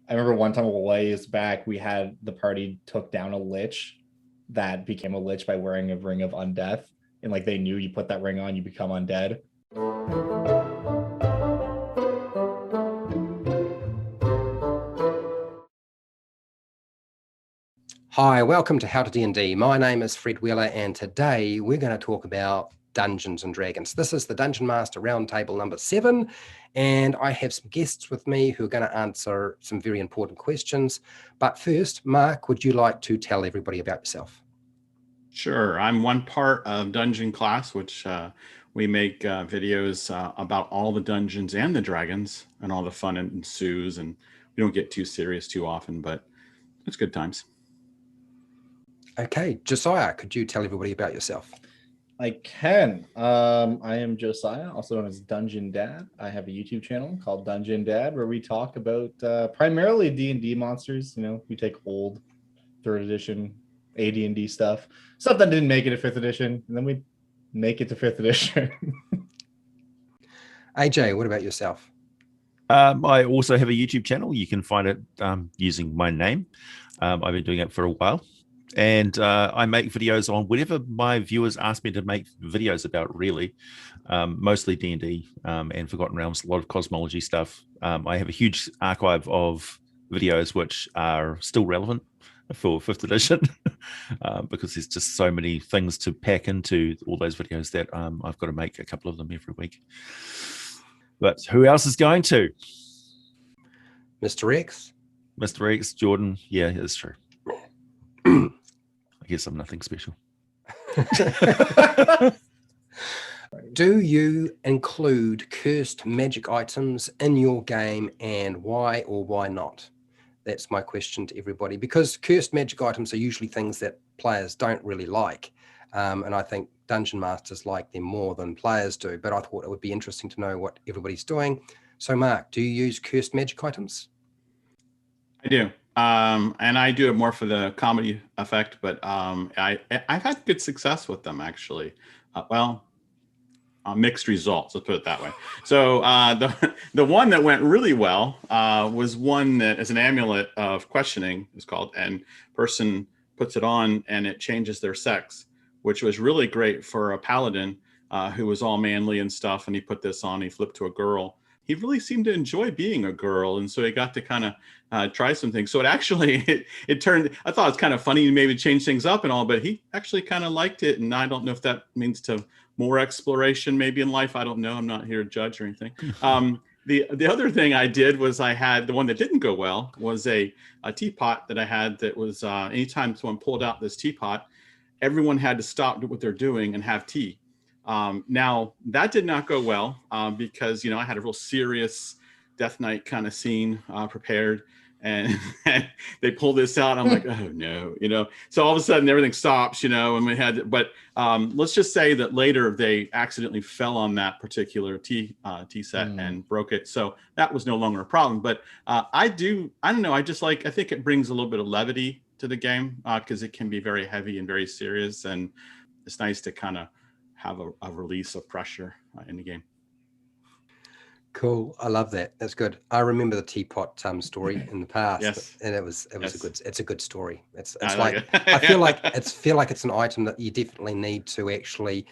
I remember one time a ways back, we had the party took down a lich that became a lich by wearing a ring of undeath. And like they knew you put that ring on, you become undead. Hi, welcome to HowtoDandD. My name is Fred Wheeler, and today we're going to talk about Dungeons and Dragons. This is the Dungeon Master Roundtable number 7, and I have some guests with me who are going to answer some very important questions. But first, Mark, would you like to tell everybody about yourself? Sure. I'm one part of Dungeon Class, which we make videos about all the dungeons and the dragons and all the fun that ensues. And we don't get too serious too often, but it's good times. Okay, Josiah, could you tell everybody about yourself? I can. I am Josiah, also known as Dungeon Dad. I have a YouTube channel called Dungeon Dad where we talk about primarily D&D monsters. You know, we take old 3rd edition AD&D stuff that didn't make it to 5th edition, and then we make it to 5th edition. AJ, what about yourself? I also have a YouTube channel. You can find it using my name. I've been doing it for a while. And I make videos on whatever my viewers ask me to make videos about, really. Mostly D&D and Forgotten Realms, a lot of cosmology stuff. I have a huge archive of videos which are still relevant for 5th edition because there's just so many things to pack into all those videos that I've got to make a couple of them every week. But who else is going to? Mr. X? Mr. X, Jordan. Yeah, it's true. I guess I'm nothing special. Do you include cursed magic items in your game, and why or why not? That's my question to everybody, because cursed magic items are usually things that players don't really like. And I think dungeon masters like them more than players do, but I thought it would be interesting to know what everybody's doing. So Mark, do you use cursed magic items? I do. And I do it more for the comedy effect, but I've had good success with them, actually. Mixed results, let's put it that way. So the one that went really well was one that is an Amulet of Questioning, is called, and person puts it on and it changes their sex, which was really great for a paladin who was all manly and stuff, and he put this on, he flipped to a girl. He really seemed to enjoy being a girl, and so he got to kind of try some things. So it actually, it turned, I thought it was kind of funny to maybe change things up and all, but he actually kind of liked it, and I don't know if that means to more exploration maybe in life. I don't know. I'm not here to judge or anything. The other thing I did was I had, the one that didn't go well was a teapot that I had that was, anytime someone pulled out this teapot, everyone had to stop what they're doing and have tea. Now that did not go well because, you know, I had a real serious Death Knight kind of scene prepared, and they pull this out. I'm like, oh no, you know, so all of a sudden everything stops, you know, and we had, but let's just say that later they accidentally fell on that particular tea set and broke it. So that was no longer a problem. But I don't know. I think it brings a little bit of levity to the game because it can be very heavy and very serious. And it's nice to kind of have a release of pressure in the game. Cool. I love that. That's good. I remember the teapot story in the past. Yes. And it's a good story. It's I like, like I feel like it's an item that you definitely need to actually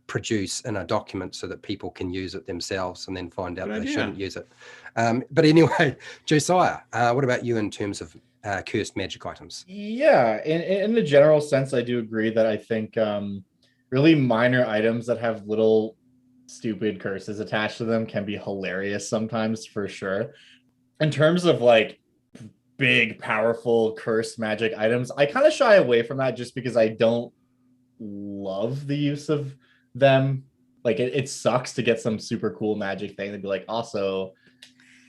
produce in a document so that people can use it themselves and then find out they shouldn't use it. But anyway, Josiah, what about you in terms of cursed magic items? Yeah, in the general sense, I do agree that I think really minor items that have little stupid curses attached to them can be hilarious sometimes, for sure. In terms of like big, powerful cursed magic items, I kind of shy away from that just because I don't love the use of them. Like it sucks to get some super cool magic thing and be like, also,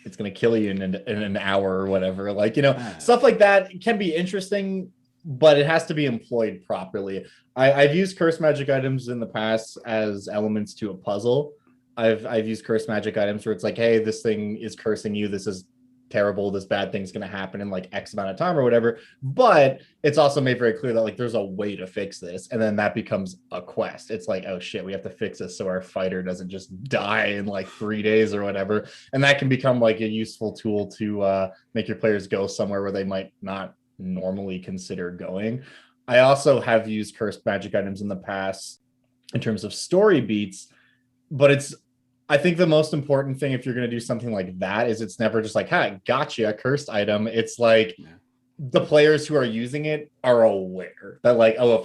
it's going to kill you in an hour or whatever. Like, you know, stuff like that can be interesting, but it has to be employed properly. I've used cursed magic items in the past as elements to a puzzle. I've used cursed magic items where it's like, hey, this thing is cursing you. This is terrible, this bad thing's going to happen in like X amount of time or whatever. But it's also made very clear that like there's a way to fix this, and then that becomes a quest. It's like, oh shit, we have to fix this so our fighter doesn't just die in like 3 days or whatever. And that can become like a useful tool to make your players go somewhere where they might not normally consider going. I also have used cursed magic items in the past in terms of story beats, but I think the most important thing if you're going to do something like that is it's never just like, "Ha, gotcha, a cursed item." It's like the players who are using it are aware that like, oh,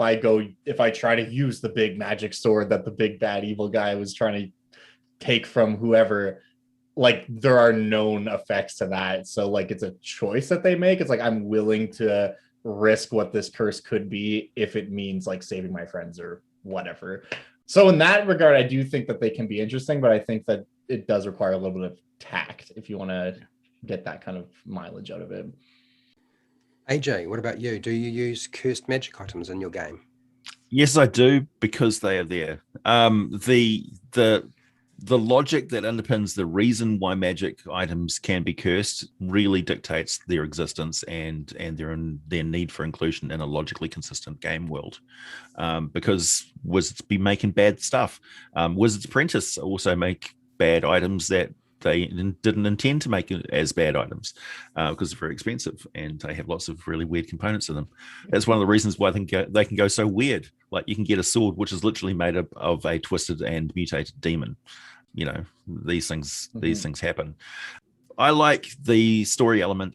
if I try to use the big magic sword that the big bad evil guy was trying to take from whoever, like there are known effects to that. So like it's a choice that they make. It's like, I'm willing to risk what this curse could be if it means like saving my friends or whatever. So in that regard, I do think that they can be interesting, but I think that it does require a little bit of tact if you want to get that kind of mileage out of it. AJ, what about you? Do you use cursed magic items in your game? Yes, I do, because they are there. The logic that underpins the reason why magic items can be cursed really dictates their existence and their need for inclusion in a logically consistent game world. Because wizards be making bad stuff. Wizards Apprentice also make bad items that they didn't intend to make as bad items because they're very expensive and they have lots of really weird components in them. That's one of the reasons why they can go so weird. Like you can get a sword which is literally made up of a twisted and mutated demon. You know, these things happen. I like the story element.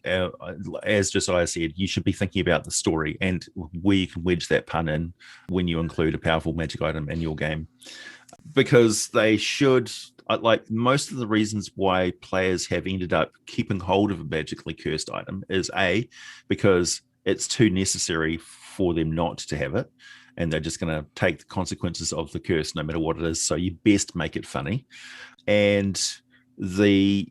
As Josiah said, you should be thinking about the story and where you can wedge that pun in when you include a powerful magic item in your game. Because they should, like most of the reasons why players have ended up keeping hold of a magically cursed item is A, because it's too necessary for them not to have it. And they're just going to take the consequences of the curse no matter what it is. So you best make it funny. And the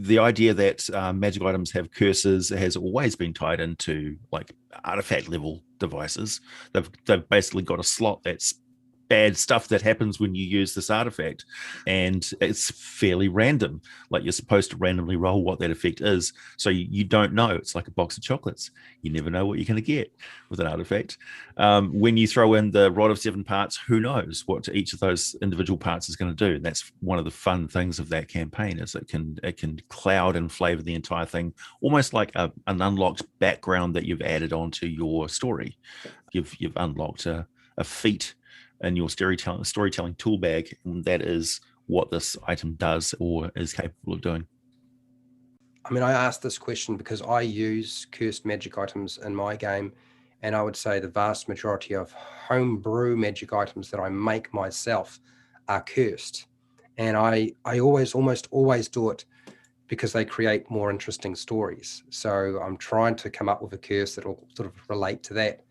idea that magic items have curses has always been tied into like artifact level devices. They've basically got a slot that's bad stuff that happens when you use this artifact, and it's fairly random. Like you're supposed to randomly roll what that effect is, so you don't know. It's like a box of chocolates. You never know what you're going to get with an artifact. When you throw in the Rod of Seven Parts, who knows what each of those individual parts is going to do? And that's one of the fun things of that campaign, is it can cloud and flavor the entire thing, almost like an unlocked background that you've added onto your story. You've unlocked a feat in your storytelling tool bag, and that is what this item does or is capable of doing. I mean, I asked this question because I use cursed magic items in my game, and I would say the vast majority of homebrew magic items that I make myself are cursed. And I almost always do it because they create more interesting stories. So I'm trying to come up with a curse that will sort of relate to that.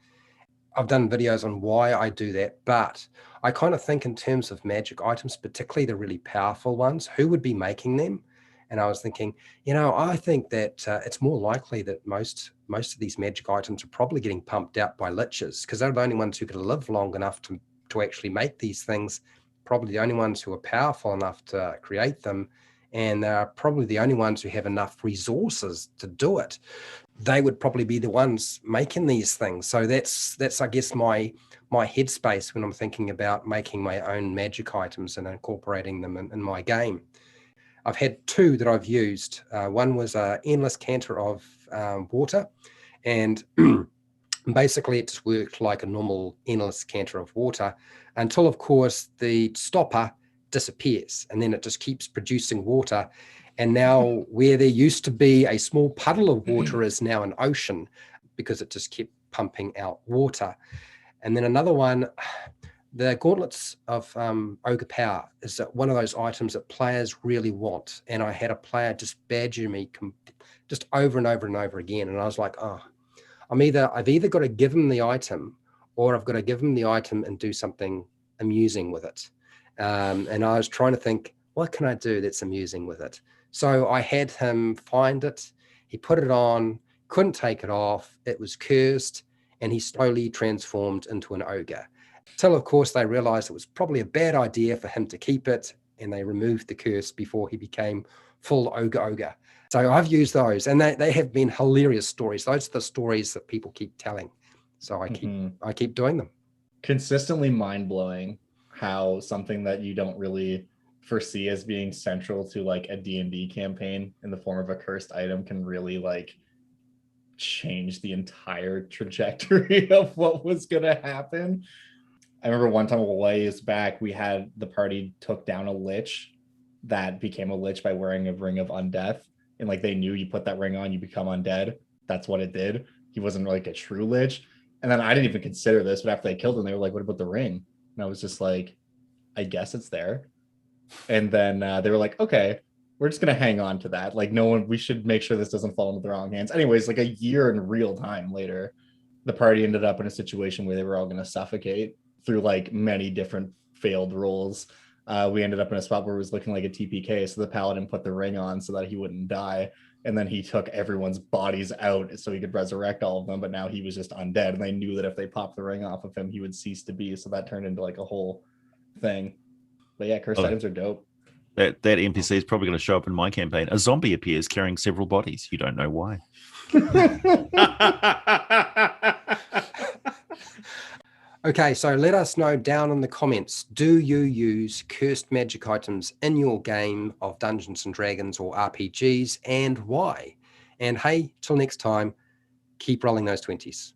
I've done videos on why I do that, but I kind of think in terms of magic items, particularly the really powerful ones, who would be making them? And I was thinking, I think that it's more likely that most of these magic items are probably getting pumped out by liches, because they're the only ones who can live long enough to actually make these things, probably the only ones who are powerful enough to create them, and they're probably the only ones who have enough resources to do it. They would probably be the ones making these things. So that's I guess my headspace when I'm thinking about making my own magic items and incorporating them in my game. I've had two that I've used. One was an endless canter of water, and basically it just worked like a normal endless canter of water until, of course, the stopper disappears, and then it just keeps producing water. And now where there used to be a small puddle of water is now an ocean, because it just kept pumping out water. And then another one, the Gauntlets of Ogre Power, is one of those items that players really want. And I had a player just badger me just over and over and over again. And I was like, I've either got to give him the item, or I've got to give him the item and do something amusing with it. And I was trying to think, what can I do that's amusing with it? So I had him find it. He put it on, couldn't take it off. It was cursed, and he slowly transformed into an ogre. Till, of course, they realized it was probably a bad idea for him to keep it, and they removed the curse before he became full ogre. So I've used those, and they have been hilarious stories. Those are the stories that people keep telling. So I keep doing them. Consistently mind-blowing how something that you don't really foresee as being central to like a D&D campaign in the form of a cursed item can really like change the entire trajectory of what was going to happen. I remember one time a ways back, we had the party took down a lich that became a lich by wearing a ring of undeath. And like they knew you put that ring on, you become undead. That's what it did. He wasn't like a true lich. And then I didn't even consider this, but after they killed him, they were like, what about the ring? And I was just like, I guess it's there. And then they were like, okay, we're just going to hang on to that. Like we should make sure this doesn't fall into the wrong hands. Anyways, like a year in real time later, the party ended up in a situation where they were all going to suffocate through like many different failed rolls. We ended up in a spot where it was looking like a TPK. So the paladin put the ring on so that he wouldn't die. And then he took everyone's bodies out so he could resurrect all of them. But now he was just undead. And they knew that if they popped the ring off of him, he would cease to be. So that turned into like a whole thing. But yeah, cursed items are dope. That NPC is probably going to show up in my campaign. A zombie appears carrying several bodies. You don't know why. Okay, so let us know down in the comments, do you use cursed magic items in your game of Dungeons and Dragons or RPGs, and why? And hey, till next time, keep rolling those 20s.